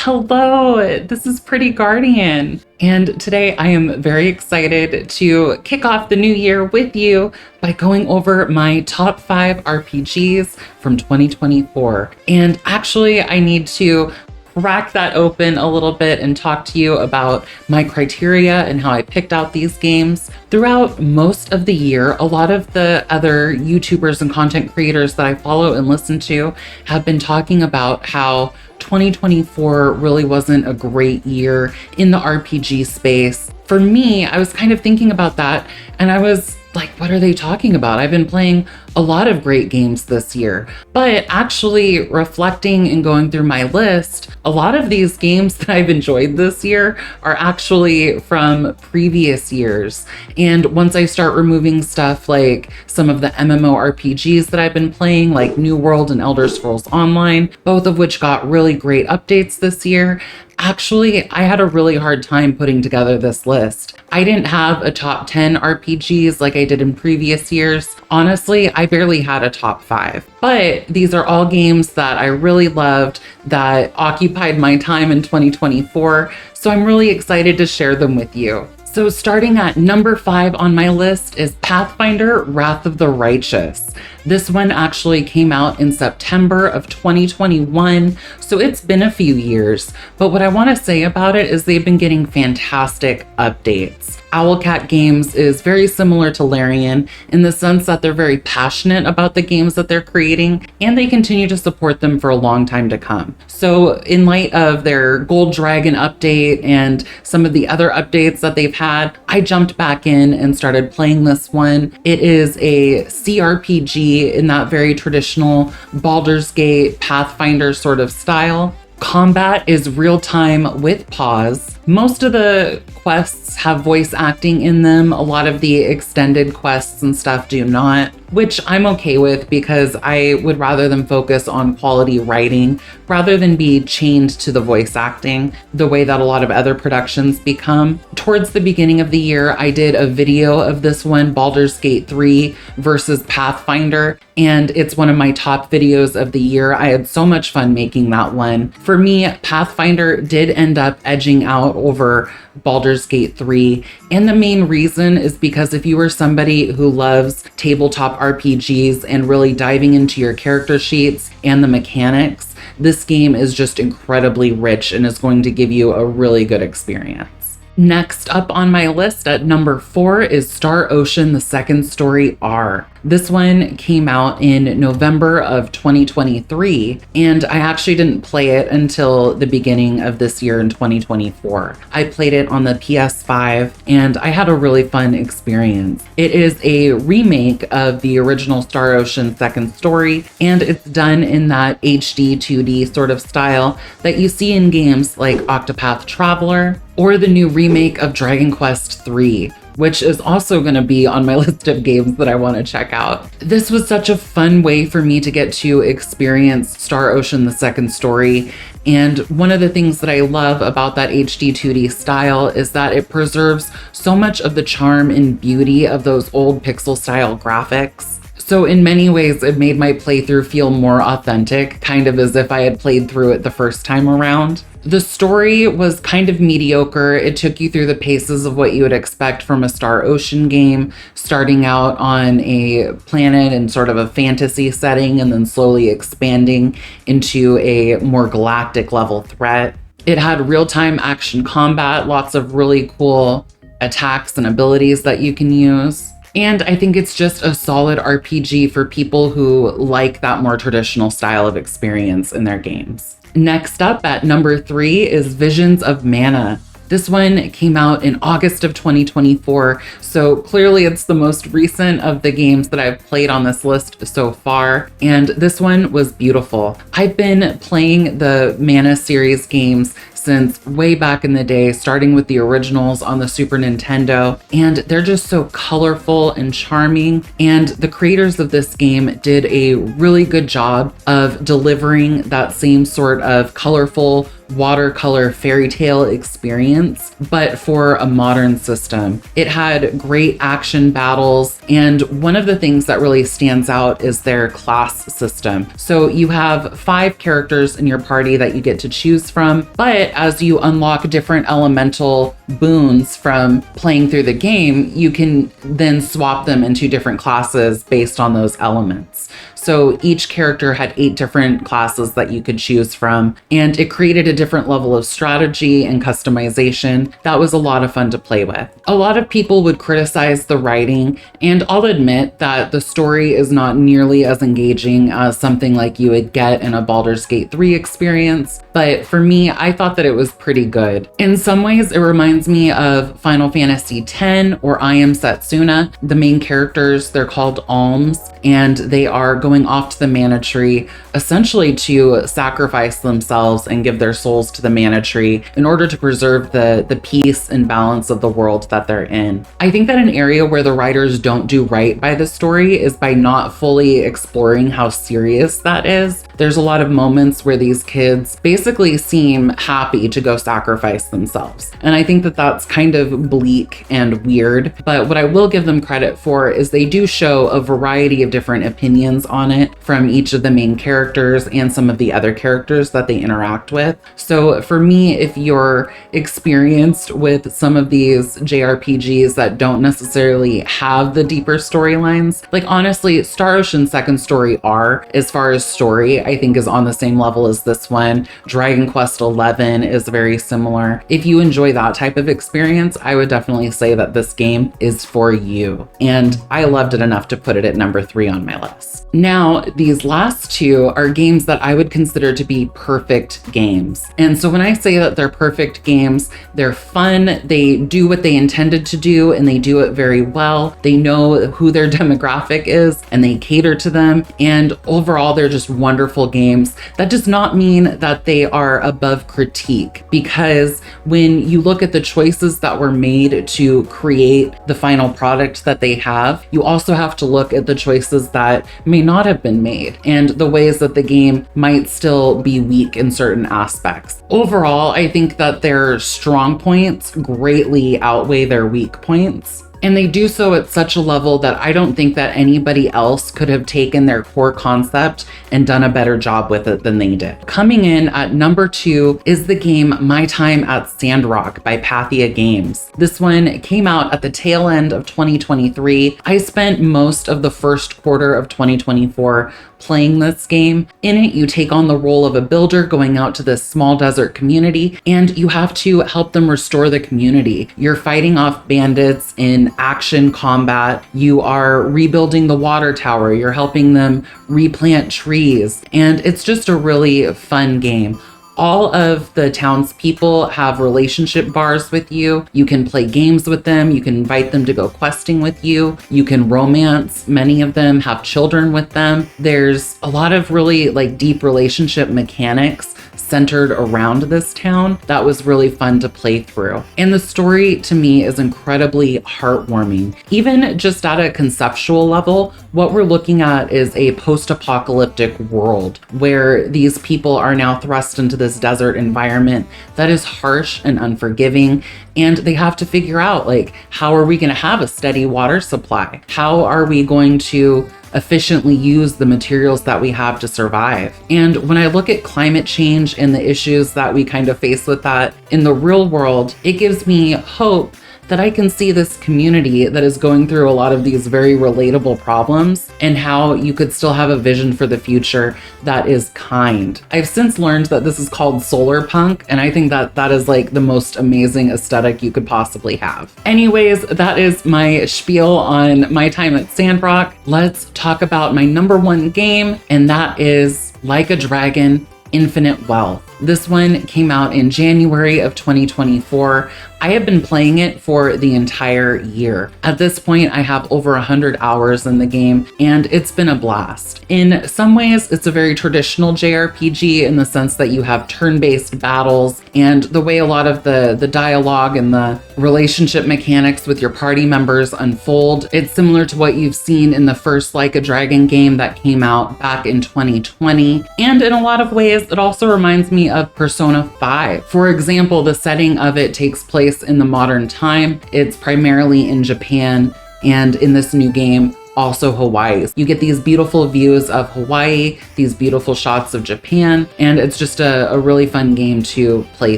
Hello, this is Pretty Guardian, and today I am very excited to kick off the new year with you by going over my top 5 RPGs from 2024. And actually, I need to crack that open a little bit and talk to you about my criteria and how I picked out these games. Throughout most of the year, a lot of the other YouTubers and content creators that I follow and listen to have been talking about how 2024 really wasn't a great year in the RPG space. For me, I was kind of thinking about that and I was like, what are they talking about? I've been playing a lot of great games this year, but actually reflecting and going through my list, a lot of these games that I've enjoyed this year are actually from previous years. And once I start removing stuff like some of the MMORPGs that I've been playing, like New World and Elder Scrolls Online, both of which got really great updates this year, actually, I had a really hard time putting together this list. I didn't have a top 10 RPGs like I did in previous years. Honestly, I barely had a top 5. But these are all games that I really loved that occupied my time in 2024. So I'm really excited to share them with you. So starting at number 5 on my list is Pathfinder: Wrath of the Righteous. This one actually came out in September of 2021, so it's been a few years. But what I want to say about it is they've been getting fantastic updates. Owlcat Games is very similar to Larian in the sense that they're very passionate about the games that they're creating, and they continue to support them for a long time to come. So in light of their Gold Dragon update and some of the other updates that they've had, I jumped back in and started playing this one. It is a CRPG in that very traditional Baldur's Gate Pathfinder sort of style. Combat is real time with pause. Most of the quests have voice acting in them. A lot of the extended quests and stuff do not, which I'm okay with because I would rather them focus on quality writing rather than be chained to the voice acting the way that a lot of other productions become. Towards the beginning of the year, I did a video of this one, Baldur's Gate 3 versus Pathfinder, and it's one of my top videos of the year. I had so much fun making that one. For me, Pathfinder did end up edging out over Baldur's Gate 3. And the main reason is because if you are somebody who loves tabletop RPGs and really diving into your character sheets and the mechanics, this game is just incredibly rich and is going to give you a really good experience. Next up on my list at number 4 is Star Ocean: The Second Story R. This one came out in November of 2023, and I actually didn't play it until the beginning of this year in 2024. I played it on the PS5, and I had a really fun experience. It is a remake of the original Star Ocean: Second Story, and it's done in that HD 2D sort of style that you see in games like Octopath Traveler or the new remake of Dragon Quest III, which is also going to be on my list of games that I want to check out. This was such a fun way for me to get to experience Star Ocean: The Second Story. And one of the things that I love about that HD 2D style is that it preserves so much of the charm and beauty of those old pixel style graphics. So in many ways, it made my playthrough feel more authentic, kind of as if I had played through it the first time around. The story was kind of mediocre. It took you through the paces of what you would expect from a Star Ocean game, starting out on a planet in sort of a fantasy setting and then slowly expanding into a more galactic level threat. It had real-time action combat, lots of really cool attacks and abilities that you can use. And I think it's just a solid RPG for people who like that more traditional style of experience in their games. Next up at number 3 is Visions of Mana. This one came out in August of 2024, so clearly it's the most recent of the games that I've played on this list so far, and this one was beautiful. I've been playing the Mana series games since way back in the day, starting with the originals on the Super Nintendo, and they're just so colorful and charming, and the creators of this game did a really good job of delivering that same sort of colorful, watercolor fairy tale experience, but for a modern system. It had great action battles, and one of the things that really stands out is their class system. So you have 5 characters in your party that you get to choose from, but as you unlock different elemental boons from playing through the game, you can then swap them into different classes based on those elements. So each character had 8 different classes that you could choose from, and it created a different level of strategy and customization that was a lot of fun to play with. A lot of people would criticize the writing, and I'll admit that the story is not nearly as engaging as something like you would get in a Baldur's Gate 3 experience, but for me, I thought that it was pretty good. In some ways, it reminds me of Final Fantasy X or I Am Setsuna. The main characters, they're called alms, and they are going off to the mana tree essentially to sacrifice themselves and give their souls to the mana tree in order to preserve the peace and balance of the world that they're in. I think that an area where the writers don't do right by the story is by not fully exploring how serious that is. There's a lot of moments where these kids basically seem happy to go sacrifice themselves. And I think that that's kind of bleak and weird. But what I will give them credit for is they do show a variety of different opinions on it from each of the main characters and some of the other characters that they interact with. So for me, if you're experienced with some of these JRPGs that don't necessarily have the deeper storylines, like honestly, Star Ocean Second Story R, as far as story, I think is on the same level as this one. Dragon Quest XI is very similar. If you enjoy that type of experience, I would definitely say that this game is for you. And I loved it enough to put it at number 3 on my list. Now, these last 2 are games that I would consider to be perfect games. And so when I say that they're perfect games, they're fun, they do what they intended to do, and they do it very well. They know who their demographic is, and they cater to them. And overall, they're just wonderful games. That does not mean that they are above critique, because when you look at the choices that were made to create the final product that they have, you also have to look at the choices that may not have been made and the ways that the game might still be weak in certain aspects. Overall, I think that their strong points greatly outweigh their weak points. And they do so at such a level that I don't think that anybody else could have taken their core concept and done a better job with it than they did. Coming in at number 2 is the game My Time at Sandrock by Pathia Games. This one came out at the tail end of 2023. I spent most of the first quarter of 2024 playing this game. In it, you take on the role of a builder going out to this small desert community, and you have to help them restore the community. You're fighting off bandits in action combat. You are rebuilding the water tower. You're helping them replant trees. And it's just a really fun game. All of the townspeople have relationship bars with you. You can play games with them. You can invite them to go questing with you. You can romance. Many of them have children with them. There's a lot of really deep relationship mechanics centered around this town that was really fun to play through. And the story to me is incredibly heartwarming. Even just at a conceptual level, what we're looking at is a post-apocalyptic world where these people are now thrust into this desert environment that is harsh and unforgiving. And they have to figure out, how are we going to have a steady water supply? How are we going to efficiently use the materials that we have to survive? And when I look at climate change and the issues that we kind of face with that in the real world, it gives me hope that I can see this community that is going through a lot of these very relatable problems and how you could still have a vision for the future that is kind. I've since learned that this is called solar punk, and I think that that is the most amazing aesthetic you could possibly have. Anyways, that is my spiel on My Time at Sandrock. Let's talk about my number 1 game, and that is Like a Dragon: Infinite Wealth. This one came out in January of 2024 I have been playing it for the entire year. At this point, I have over 100 hours in the game, and it's been a blast. In some ways, it's a very traditional JRPG in the sense that you have turn-based battles, and the way a lot of the dialogue and the relationship mechanics with your party members unfold, it's similar to what you've seen in the first Like a Dragon game that came out back in 2020. And in a lot of ways, it also reminds me of Persona 5. For example, the setting of it takes place in the modern time. It's primarily in Japan, and in this new game, also Hawaii. You get these beautiful views of Hawaii, these beautiful shots of Japan, and it's just a really fun game to play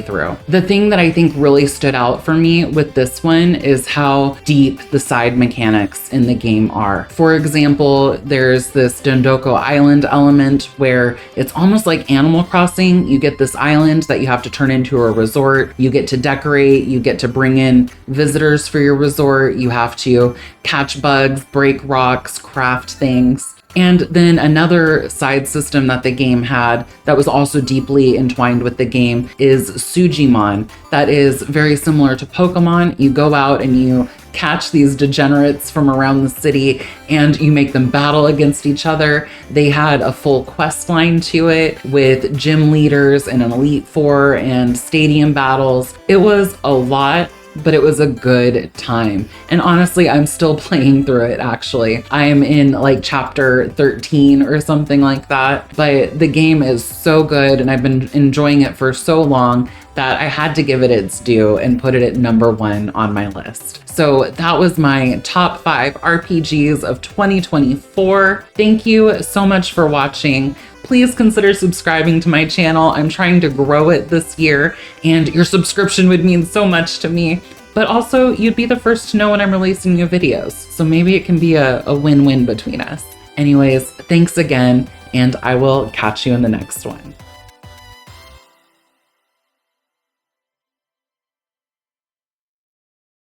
through. The thing that I think really stood out for me with this one is how deep the side mechanics in the game are. For example, there's this Dondoko Island element where it's almost like Animal Crossing. You get this island that you have to turn into a resort. You get to decorate, you get to bring in visitors for your resort. You have to catch bugs, break rocks, craft things. And then another side system that the game had that was also deeply entwined with the game is Sujimon. That is very similar to Pokemon. You go out and you catch these degenerates from around the city and you make them battle against each other. They had a full quest line to it with gym leaders and an Elite Four and stadium battles. It was a lot, but it was a good time. And honestly, I'm still playing through it actually. I am in like chapter 13 or something like that, but the game is so good and I've been enjoying it for so long that I had to give it its due and put it at #1 on my list. So that was my top 5 RPGs of 2024. Thank you so much for watching. Please consider subscribing to my channel. I'm trying to grow it this year, and your subscription would mean so much to me. But also, you'd be the first to know when I'm releasing new videos, so maybe it can be a win-win between us. Anyways, thanks again, and I will catch you in the next one.